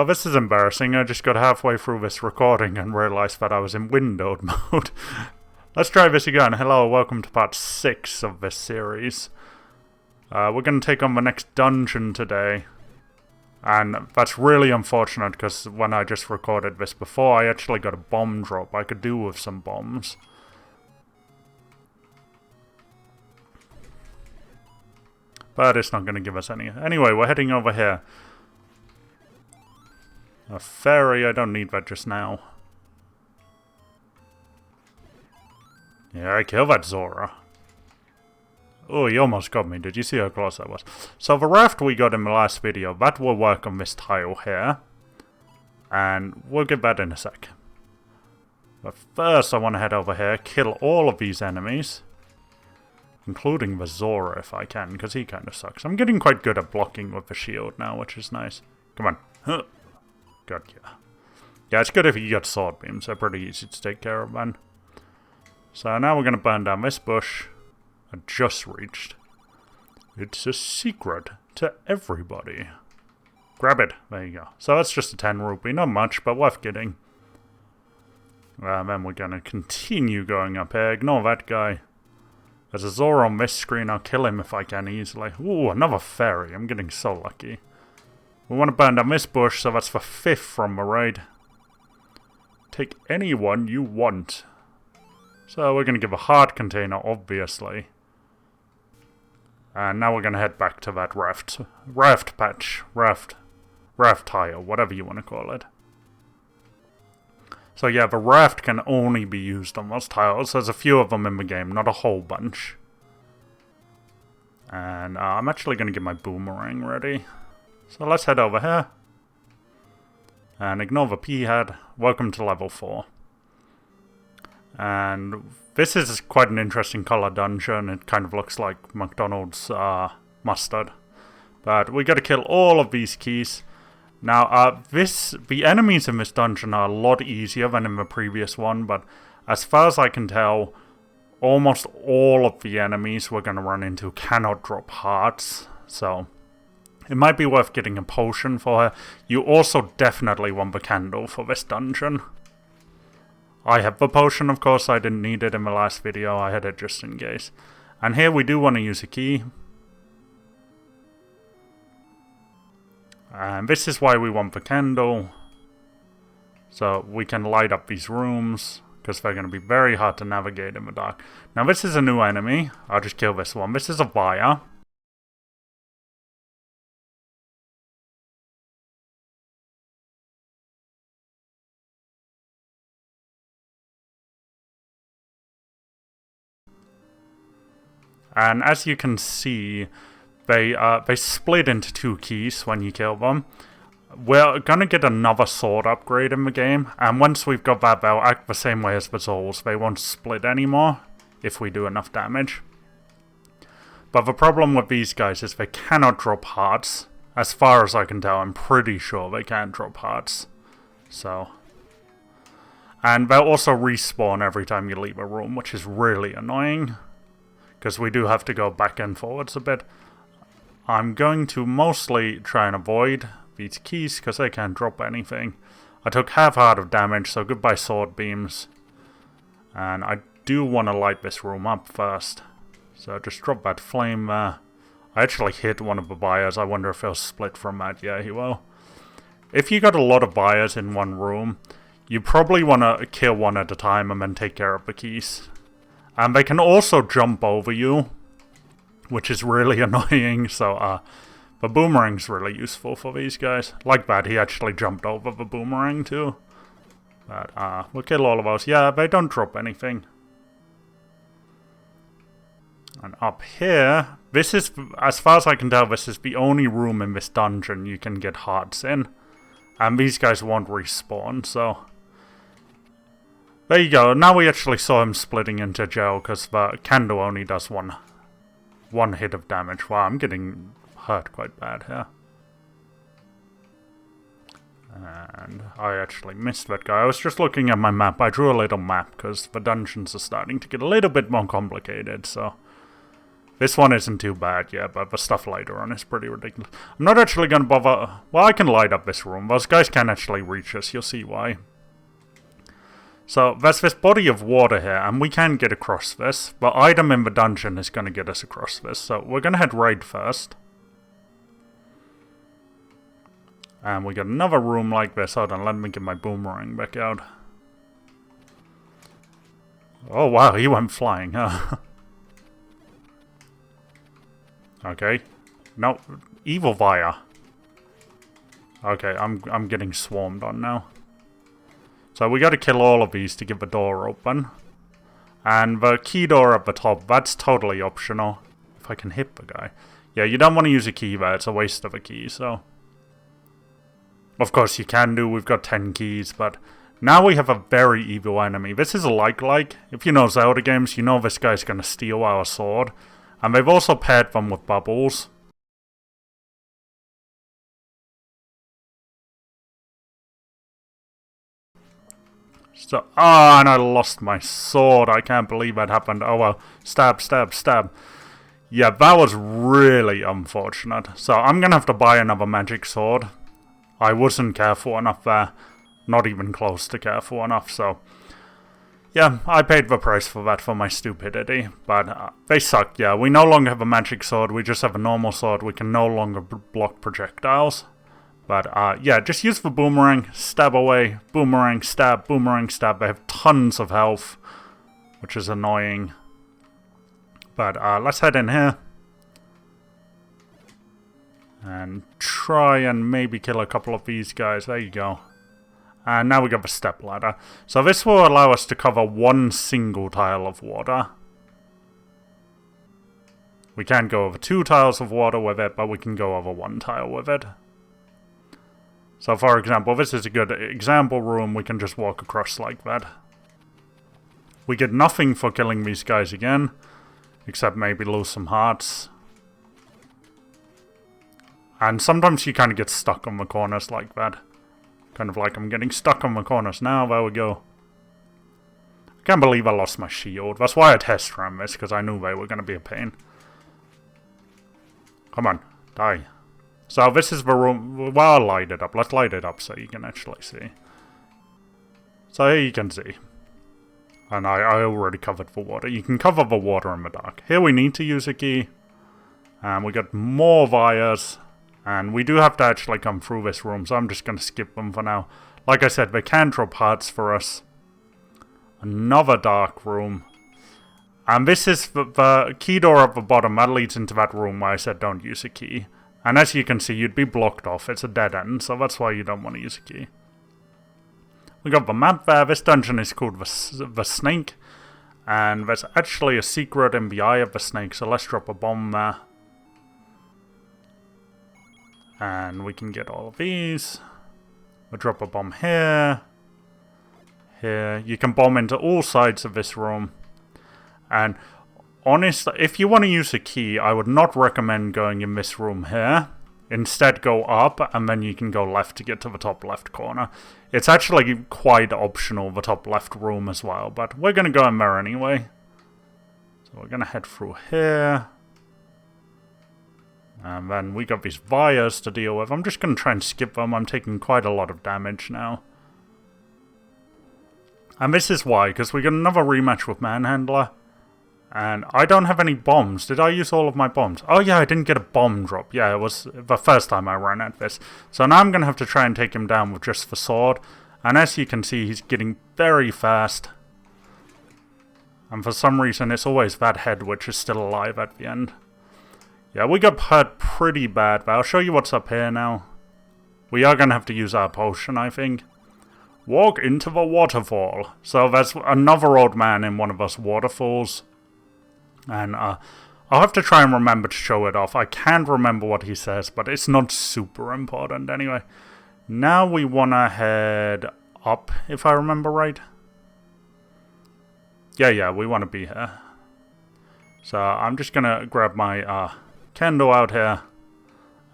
Oh, this is embarrassing. I just got halfway through this recording and realized that I was in windowed mode. Let's try this again. Hello, welcome to part 6 of this series. We're going to take on the next dungeon today. And that's really unfortunate because when I just recorded this before, I actually got a bomb drop I could do with some bombs. But it's not going to give us any. Anyway, we're heading over here. A fairy, I don't need that just now. Yeah, I killed that Zora. Oh, he almost got me. Did you see how close I was? So the raft we got in the last video, that will work on this tile here. And we'll get that in a sec. But first I want to head over here, kill all of these enemies. Including the Zora if I can, because he kind of sucks. I'm getting quite good at blocking with the shield now, which is nice. Come on. Huh. Got ya. Yeah, it's good if you get sword beams. They're pretty easy to take care of, man. So now we're going to burn down this bush. I just reached. It's a secret to everybody. Grab it. There you go. So that's just a 10 rupee. Not much, but worth getting. Then we're going to continue going up here. Ignore that guy. There's a Zora on this screen. I'll kill him if I can easily. Ooh, another fairy. I'm getting so lucky. We want to burn down this bush, so that's the 5th from the raid. Take anyone you want. So we're going to give a heart container, obviously. And now we're going to head back to that raft tile, whatever you want to call it. So yeah, the raft can only be used on those tiles. There's a few of them in the game, not a whole bunch. And I'm actually going to get my boomerang ready. So let's head over here. And ignore the P-head. Welcome to level 4. And this is quite an interesting color dungeon. It kind of looks like McDonald's mustard. But we got to kill all of these keys. Now, the enemies in this dungeon are a lot easier than in the previous one, but as far as I can tell, almost all of the enemies we're going to run into cannot drop hearts, so it might be worth getting a potion for her. You also definitely want the candle for this dungeon. I have the potion, of course. I didn't need it in the last video. I had it just in case. And here we do want to use a key. And this is why we want the candle. So we can light up these rooms, because they're going to be very hard to navigate in the dark. Now this is a new enemy. I'll just kill this one. This is a Vaya. And as you can see, they split into 2 keys when you kill them. We're gonna get another sword upgrade in the game, and once we've got that, they'll act the same way as the souls. They won't split anymore if we do enough damage. But the problem with these guys is they cannot drop hearts. As far as I can tell, I'm pretty sure they can't drop hearts. So. And they'll also respawn every time you leave a room, which is really annoying. Because we do have to go back and forwards a bit. I'm going to mostly try and avoid these keys because they can't drop anything. I took half heart of damage, so goodbye sword beams. And I do want to light this room up first. So just drop that flame there. I actually hit one of the buyers. I wonder if he'll split from that. Yeah, he will. If you got a lot of buyers in one room, you probably want to kill one at a time and then take care of the keys. And they can also jump over you, which is really annoying, so the boomerang's really useful for these guys. Like that, he actually jumped over the boomerang too. But we'll kill all of those. Yeah, they don't drop anything. And up here, this is, as far as I can tell, this is the only room in this dungeon you can get hearts in. And these guys won't respawn, so there you go. Now we actually saw him splitting into gel because the candle only does one hit of damage. Wow, I'm getting hurt quite bad here. And I actually missed that guy. I was just looking at my map. I drew a little map because the dungeons are starting to get a little bit more complicated, so This one isn't too bad, yeah, but the stuff later on is pretty ridiculous. I'm not actually going to bother... Well, I can light up this room. Those guys can't actually reach us. You'll see why. So, there's this body of water here, and we can get across this. The item in the dungeon is going to get us across this. So, we're going to head right first. And we got another room like this. Hold on, let me get my boomerang back out. Oh, wow, he went flying, huh? Okay. No, evil Via. Okay, I'm getting swarmed on now. So we gotta kill all of these to get the door open. And the key door at the top, that's totally optional. If I can hit the guy. Yeah, you don't want to use a key there, it's a waste of a key, so... Of course you can do, we've got 10 keys, but... Now we have a very evil enemy. This is a like. If you know Zelda games, you know this guy's gonna steal our sword. And they've also paired them with bubbles. So, and I lost my sword. I can't believe that happened. Oh well, stab, stab, stab. Yeah, that was really unfortunate. So I'm gonna have to buy another magic sword. I wasn't careful enough there. Not even close to careful enough, so... Yeah, I paid the price for that for my stupidity, but they suck, yeah. We no longer have a magic sword, we just have a normal sword. We can no longer block projectiles. But, yeah, just use the boomerang, stab away, boomerang, stab, They have tons of health, which is annoying. But, let's head in here. And try and maybe kill a couple of these guys. There you go. And now we got the step ladder. So this will allow us to cover one single tile of water. We can't go over 2 tiles of water with it, but we can go over 1 tile with it. So for example, this is a good example room. We can just walk across like that. We get nothing for killing these guys again, except maybe lose some hearts. And sometimes you kind of get stuck on the corners like that. Kind of like I'm getting stuck on the corners now. There we go. I can't believe I lost my shield. That's why I test ran this, because I knew they were going to be a pain. Come on, die. So this is the room. Well, I'll light it up. Let's light it up so you can actually see. So here you can see. And I already covered the water. You can cover the water in the dark. Here we need to use a key. And we got more wires. And we do have to actually come through this room, so I'm just going to skip them for now. Like I said, they can drop hearts for us. Another dark room. And this is the key door at the bottom. That leads into that room where I said don't use a key. And as you can see, you'd be blocked off. It's a dead end, so that's why you don't want to use a key. We got the map there. This dungeon is called the Snake. And there's actually a secret in the eye of the snake, so let's drop a bomb there. And we can get all of these. We'll drop a bomb here. Here. You can bomb into all sides of this room. And honestly, if you want to use a key, I would not recommend going in this room here. Instead, go up, and then you can go left to get to the top left corner. It's actually quite optional, the top left room as well, but we're going to go in there anyway. So we're going to head through here. And then we got these wires to deal with. I'm just going to try and skip them. I'm taking quite a lot of damage now. And this is why, because we got another rematch with Manhandler. And I don't have any bombs. Did I use all of my bombs? Oh yeah, I didn't get a bomb drop. Yeah, it was the first time I ran at this. So now I'm going to have to try and take him down with just the sword. And as you can see, he's getting very fast. And for some reason, it's always that head which is still alive at the end. Yeah, we got hurt pretty bad, but I'll show you what's up here now. We are going to have to use our potion, I think. Walk into the waterfall. So there's another old man in one of those waterfalls. And I'll have to try and remember to show it off. I can't remember what he says, but it's not super important anyway. Now we want to head up, if I remember right. Yeah, we want to be here. So I'm just going to grab my candle out here.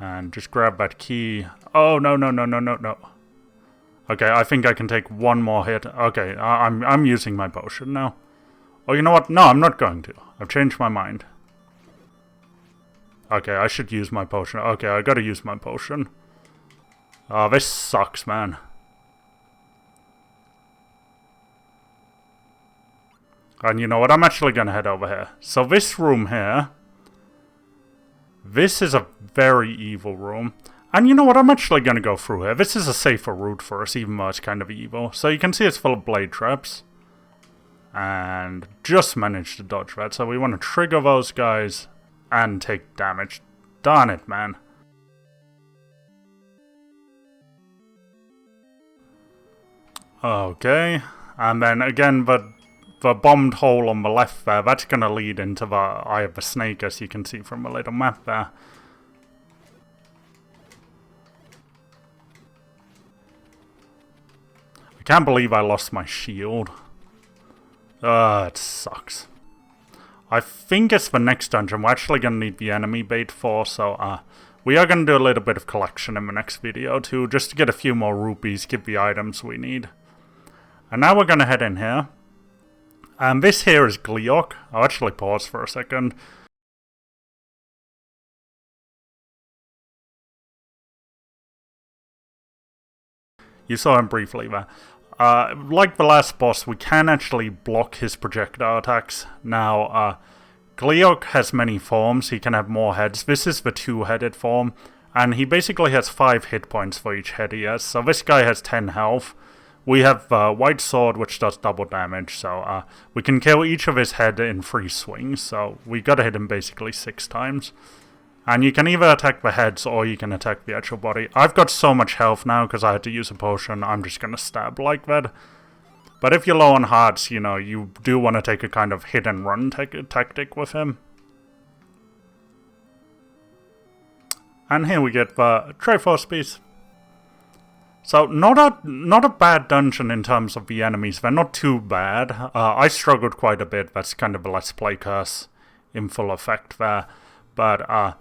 And just grab that key. Oh, no. Okay, I think I can take one more hit. Okay, I'm using my potion now. Oh, you know what? No, I'm not going to. I've changed my mind. Okay, I should use my potion. Okay, I gotta use my potion. Oh, this sucks, man. And you know what? I'm actually gonna head over here. So this room here... This is a very evil room. And you know what? I'm actually gonna go through here. This is a safer route for us, even though it's kind of evil. So you can see it's full of blade traps. And just managed to dodge that. So we want to trigger those guys and take damage. Darn it, man. Okay. And then again, the bombed hole on the left there, that's going to lead into the Eye of the Snake, as you can see from the little map there. I can't believe I lost my shield. It sucks. I think it's the next dungeon we're actually going to need the enemy bait for, so we are going to do a little bit of collection in the next video too, just to get a few more rupees, get the items we need. And now we're going to head in here. And this here is Gleeok. I'll actually pause for a second. You saw him briefly there. Like the last boss, we can actually block his projectile attacks. Now, Gleeok has many forms. He can have more heads. This is the two-headed form. And he basically has 5 hit points for each head he has. So this guy has 10 health. We have White Sword, which does double damage. So we can kill each of his head in 3 swings. So we gotta hit him basically 6 times. And you can either attack the heads or you can attack the actual body. I've got so much health now because I had to use a potion. I'm just going to stab like that. But if you're low on hearts, you know, you do want to take a kind of hit and run tactic with him. And here we get the Triforce piece. So not a bad dungeon in terms of the enemies. They're not too bad. I struggled quite a bit. That's kind of a Let's Play curse in full effect there. But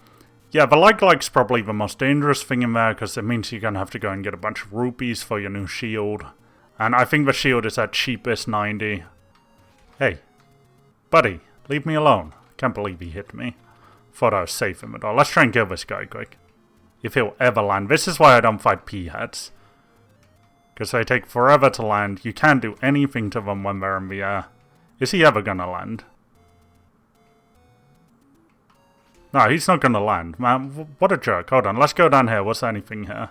yeah, the like-like's probably the most dangerous thing in there, because it means you're going to have to go and get a bunch of rupees for your new shield. And I think the shield is at cheapest 90. Hey, buddy, leave me alone. Can't believe he hit me. Thought I was safe in the door. Let's try and kill this guy quick. If he'll ever land. This is why I don't fight P-heads. Because they take forever to land. You can't do anything to them when they're in the air. Is he ever going to land? No, he's not going to land, man. What a jerk. Hold on, let's go down here. What's anything here?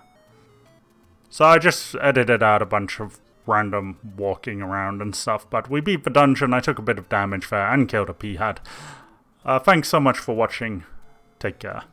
So I just edited out a bunch of random walking around and stuff, but we beat the dungeon. I took a bit of damage there and killed a P-hat. Thanks so much for watching. Take care.